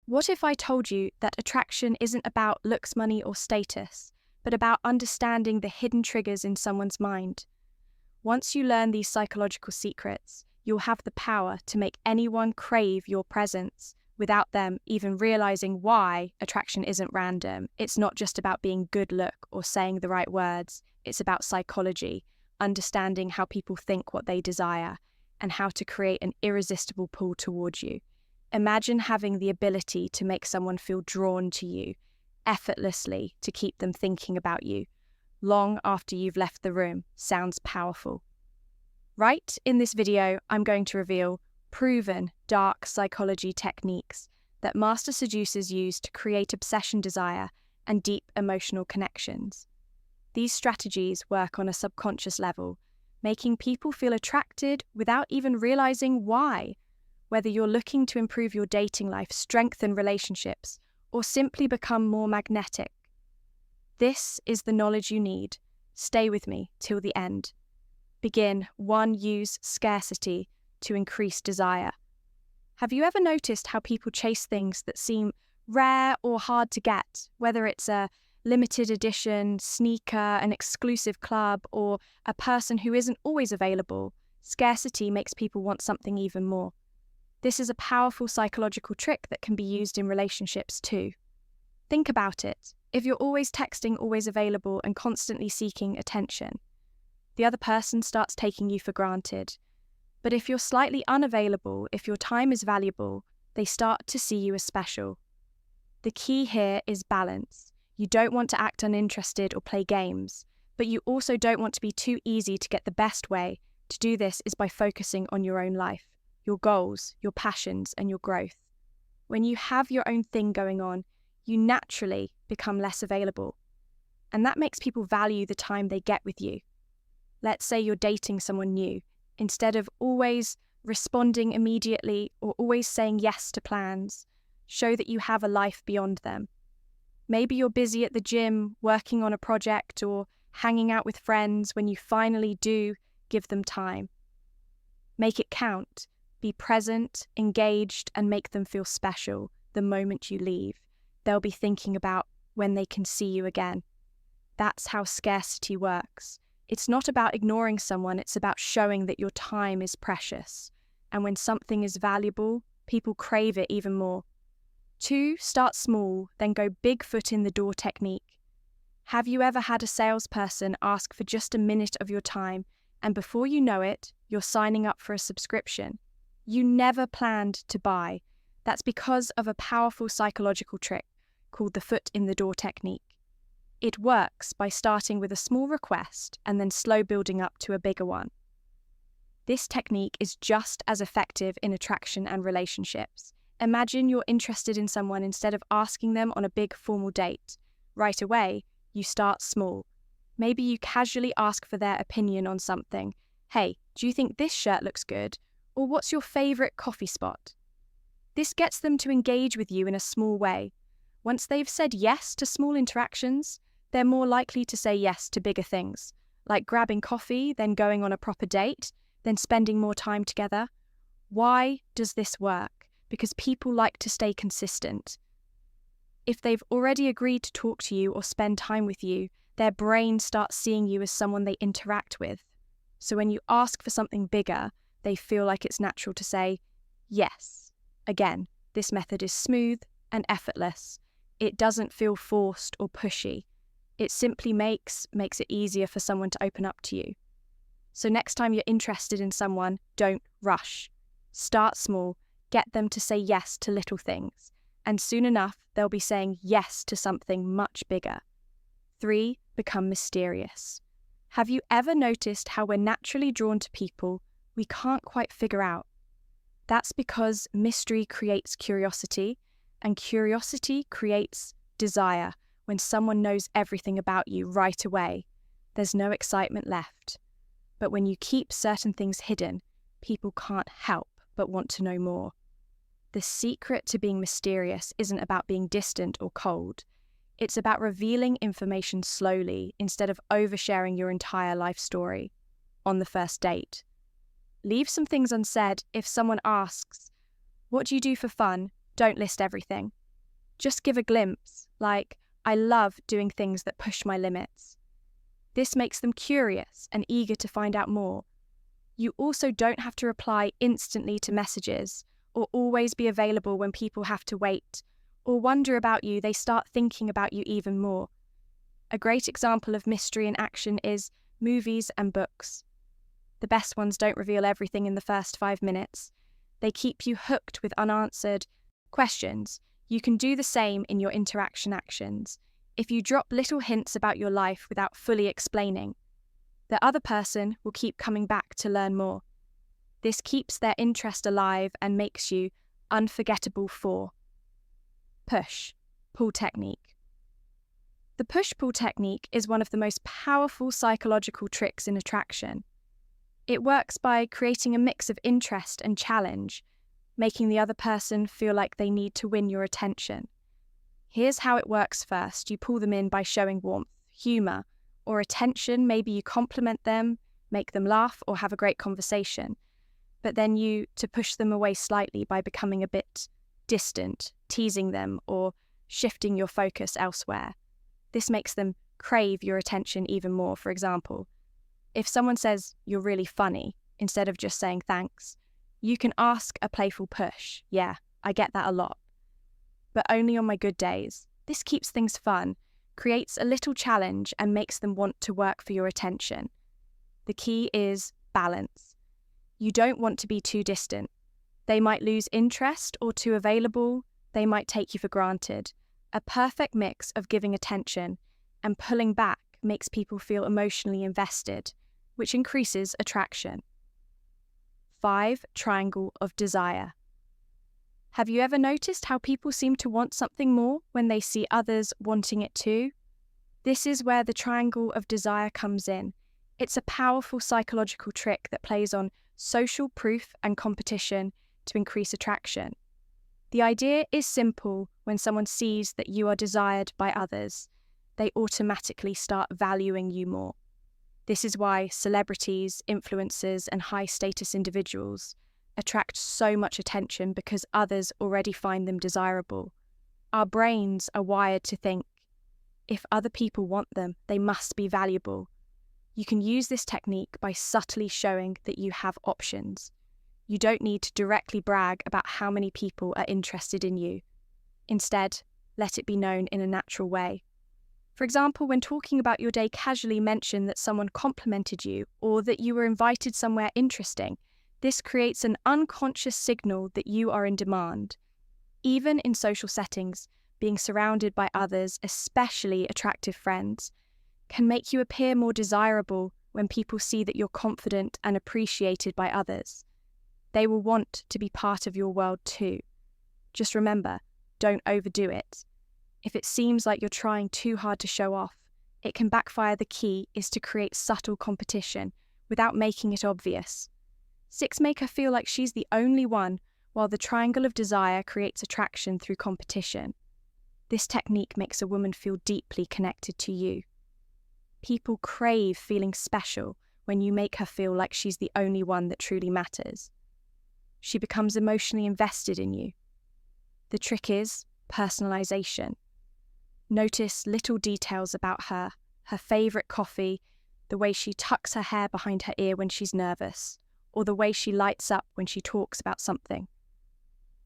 What if I told you that attraction isn't about looks, money, or status, but about understanding the hidden triggers in someone's mind? Once you learn these psychological secrets, you'll have the power to make anyone crave your presence without them even realizing why. Attraction isn't random. It's not just about being good look or saying the right words. It's about psychology, understanding how people think what they desire, and how to create an irresistible pull towards you. Imagine having the ability to make someone feel drawn to you effortlessly, to keep them thinking about you long after you've left the room. Sounds powerful. Right, in this video, I'm going to reveal proven dark psychology techniques that master seducers use to create obsession, desire, and deep emotional connections. These strategies work on a subconscious level, making people feel attracted without even realizing why. Whether you're looking to improve your dating life, strengthen relationships, or simply become more magnetic, this is the knowledge you need. Stay with me till the end. Begin 1. Use scarcity to increase desire. Have you ever noticed how people chase things that seem rare or hard to get, whether it's a limited edition sneaker, an exclusive club, or a person who isn't always available? Scarcity makes people want something even more. This is a powerful psychological trick that can be used in relationships too. Think about it. If you're always texting, always available, and constantly seeking attention, the other person starts taking you for granted. But if you're slightly unavailable, if your time is valuable, they start to see you as special. The key here is balance. You don't want to act uninterested or play games, but you also don't want to be too easy to get. The best way to do this is by focusing on your own life, your goals, your passions, and your growth. When you have your own thing going on, you naturally become less available. And that makes people value the time they get with you. Let's say you're dating someone new. Instead of always responding immediately or always saying yes to plans, show that you have a life beyond them. Maybe you're busy at the gym, working on a project, or hanging out with friends. When you finally do give them time, make it count. Be present, engaged, and make them feel special the moment you leave. They'll be thinking about when they can see you again. That's how scarcity works. It's not about ignoring someone, it's about showing that your time is precious. And when something is valuable, people crave it even more. 2. Start small, then go big foot in the door technique. Have you ever had a salesperson ask for just a minute of your time, and before you know it, you're signing up for a subscription you never planned to buy? That's because of a powerful psychological trick called the foot in the door technique. It works by starting with a small request and then slow building up to a bigger one. This technique is just as effective in attraction and relationships. Imagine you're interested in someone. Instead of asking them on a big formal date right away, you start small. Maybe you casually ask for their opinion on something. Hey, do you think this shirt looks good? Or what's your favorite coffee spot? This gets them to engage with you in a small way. Once they've said yes to small interactions, they're more likely to say yes to bigger things, like grabbing coffee, then going on a proper date, then spending more time together. Why does this work? Because people like to stay consistent. If they've already agreed to talk to you or spend time with you, their brain starts seeing you as someone they interact with. So when you ask for something bigger, they feel like it's natural to say yes. Again, this method is smooth and effortless. It doesn't feel forced or pushy. It simply makes it easier for someone to open up to you. So next time you're interested in someone, don't rush. Start small, get them to say yes to little things, and soon enough they'll be saying yes to something much bigger. 3. Become mysterious. Have you ever noticed how we're naturally drawn to people we can't quite figure out? That's because mystery creates curiosity, and curiosity creates desire. When someone knows everything about you right away, there's no excitement left. But when you keep certain things hidden, people can't help but want to know more. The secret to being mysterious isn't about being distant or cold. It's about revealing information slowly instead of oversharing your entire life story on the first date. Leave some things unsaid. If someone asks, "What do you do for fun?" Don't list everything. Just give a glimpse, like, I love doing things that push my limits. This makes them curious and eager to find out more. You also don't have to reply instantly to messages or always be available when people have to wait or wonder about you. They start thinking about you even more. A great example of mystery in action is movies and books. The best ones don't reveal everything in the first 5 minutes. They keep you hooked with unanswered questions. You can do the same in your interaction actions. If you drop little hints about your life without fully explaining, the other person will keep coming back to learn more. This keeps their interest alive and makes you unforgettable for. Push-pull technique. The push-pull technique is one of the most powerful psychological tricks in attraction. It works by creating a mix of interest and challenge, making the other person feel like they need to win your attention. Here's how it works first. You pull them in by showing warmth, humour, or attention. Maybe you compliment them, make them laugh, or have a great conversation. But then to push them away slightly by becoming a bit distant, teasing them, or shifting your focus elsewhere. This makes them crave your attention even more. For example, if someone says you're really funny, instead of just saying thanks, you can ask a playful push. Yeah, I get that a lot. But only on my good days. This keeps things fun, creates a little challenge, and makes them want to work for your attention. The key is balance. You don't want to be too distant. They might lose interest, or too available. They might take you for granted. A perfect mix of giving attention and pulling back makes people feel emotionally invested, which increases attraction. 5. Triangle of desire. Have you ever noticed how people seem to want something more when they see others wanting it too? This is where the triangle of desire comes in. It's a powerful psychological trick that plays on social proof and competition to increase attraction. The idea is simple. When someone sees that you are desired by others, they automatically start valuing you more. This is why celebrities, influencers, and high-status individuals attract so much attention, because others already find them desirable. Our brains are wired to think, if other people want them, they must be valuable. You can use this technique by subtly showing that you have options. You don't need to directly brag about how many people are interested in you. Instead, let it be known in a natural way. For example, when talking about your day, casually mention that someone complimented you or that you were invited somewhere interesting. This creates an unconscious signal that you are in demand. Even in social settings, being surrounded by others, especially attractive friends, can make you appear more desirable when people see that you're confident and appreciated by others. They will want to be part of your world too. Just remember, don't overdo it. If it seems like you're trying too hard to show off, it can backfire. The key is to create subtle competition without making it obvious. 6. Make her feel like she's the only one, while the triangle of desire creates attraction through competition. This technique makes a woman feel deeply connected to you. People crave feeling special when you make her feel like she's the only one that truly matters. She becomes emotionally invested in you. The trick is personalization. Notice little details about her favourite coffee, the way she tucks her hair behind her ear when she's nervous, or the way she lights up when she talks about something.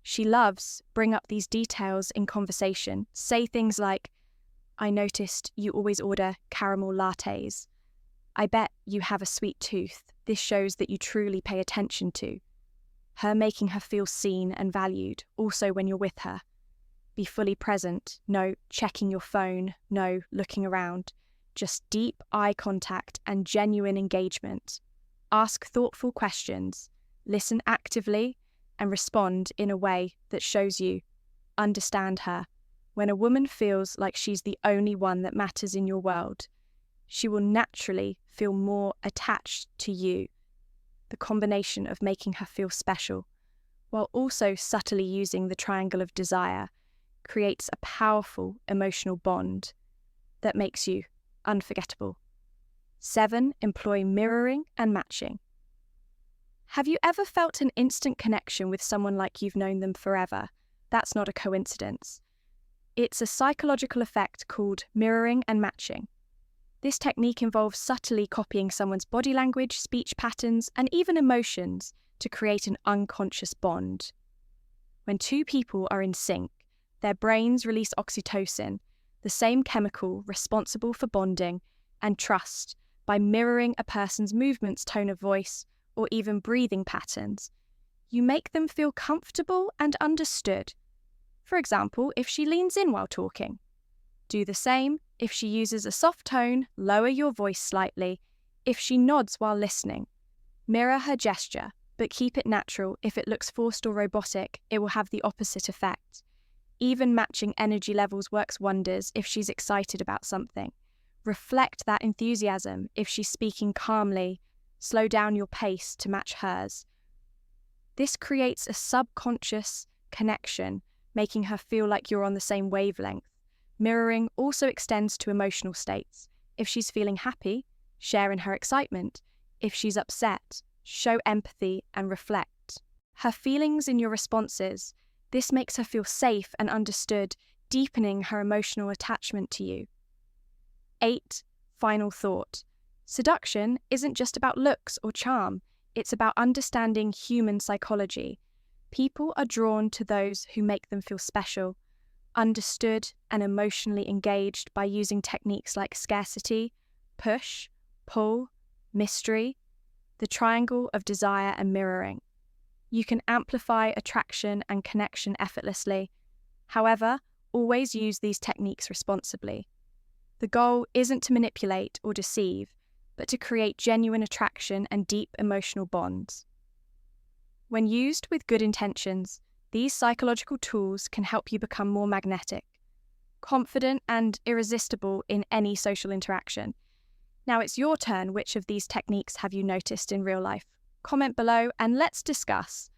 She loves bring up these details in conversation. Say things like, I noticed you always order caramel lattes. I bet you have a sweet tooth. This shows that you truly pay attention to. Her making her feel seen and valued, also when you're with her. Be fully present. No checking your phone. No looking around. Just deep eye contact and genuine engagement. Ask thoughtful questions, listen actively, and respond in a way that shows you understand her. When a woman feels like she's the only one that matters in your world, she will naturally feel more attached to you. The combination of making her feel special, while also subtly using the triangle of desire, creates a powerful emotional bond that makes you unforgettable. 7. Employ mirroring and matching. Have you ever felt an instant connection with someone like you've known them forever? That's not a coincidence. It's a psychological effect called mirroring and matching. This technique involves subtly copying someone's body language, speech patterns, and even emotions to create an unconscious bond. When two people are in sync, their brains release oxytocin, the same chemical responsible for bonding and trust, by mirroring a person's movements, tone of voice, or even breathing patterns. You make them feel comfortable and understood. For example, if she leans in while talking. Do the same if she uses a soft tone, lower your voice slightly. If she nods while listening, mirror her gesture, but keep it natural. If it looks forced or robotic, it will have the opposite effect. Even matching energy levels works wonders if she's excited about something. Reflect that enthusiasm if she's speaking calmly. Slow down your pace to match hers. This creates a subconscious connection, making her feel like you're on the same wavelength. Mirroring also extends to emotional states. If she's feeling happy, share in her excitement. If she's upset, show empathy and reflect her feelings in your responses. This makes her feel safe and understood, deepening her emotional attachment to you. 8. Final thought. Seduction isn't just about looks or charm. It's about understanding human psychology. People are drawn to those who make them feel special, understood, and emotionally engaged by using techniques like scarcity, push, pull, mystery, the triangle of desire and mirroring. You can amplify attraction and connection effortlessly. However, always use these techniques responsibly. The goal isn't to manipulate or deceive, but to create genuine attraction and deep emotional bonds. When used with good intentions, these psychological tools can help you become more magnetic, confident, and irresistible in any social interaction. Now it's your turn. Which of these techniques have you noticed in real life? Comment below and let's discuss.